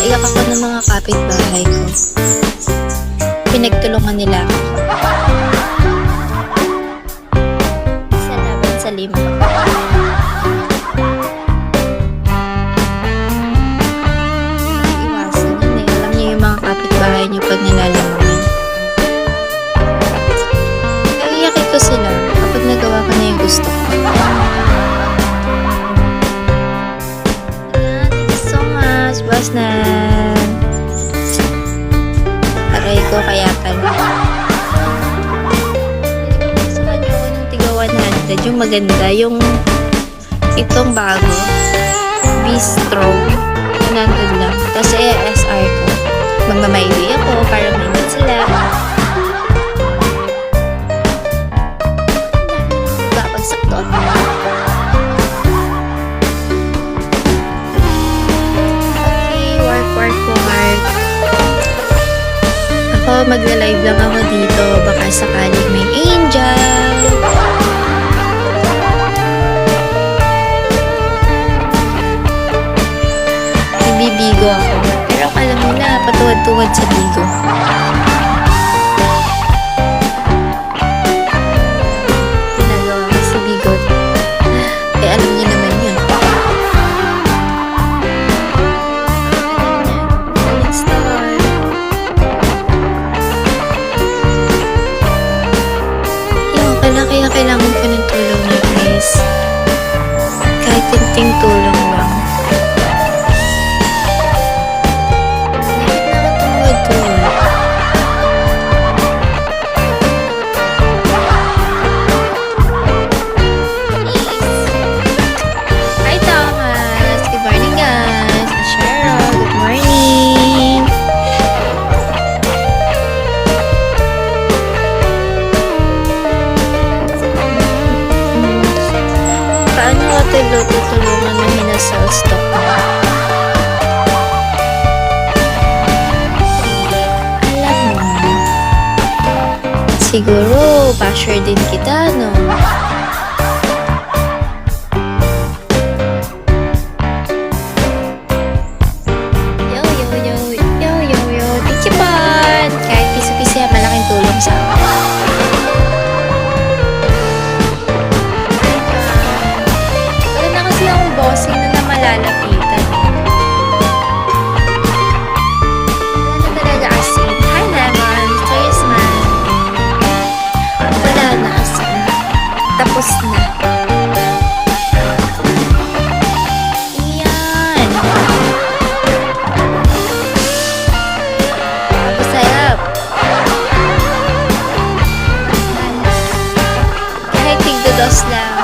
Naiyak ako ng mga kapitbahay ko. Pinagtulungan nila ako. Sa laban sa 5. Iwasan yun eh. Alam niyo yung mga kapitbahay niyo pag nilalamangan. Naiyakin ko sila kapag nagawa ko na yung gusto ko. Bas na aray ko kaya pala gusto ka niyo ng tiga 100 yung maganda yung itong bago bistro 100 lang kasi SR ko magmamaili ako para mainit sila babagsak doon. Magla-live lang ako dito baka sakaling may angel ibibigo ako pero alam mo na patuwad-tuwad sa bigo ginagawa ko sa bigo eh alam niyo naman yun kaya kailangan ko ng tulong niyo guys kahit kunting tulong lang bakit nakatungod Hi Thomas! Good morning guys! Cheryl! Good morning! Tutulungan na hinasal stock mo. Alam mo, siguro basher din kita, no? Yo, tichipan! Kahit piso-piso yan, malaking tulong sa akin. Bossing na malalapitan. Wala na talaga asin. Hi Lemon! Cheers man! Wala na asin. Tapos na. Yan! Masarap! Kahit tigdados lang.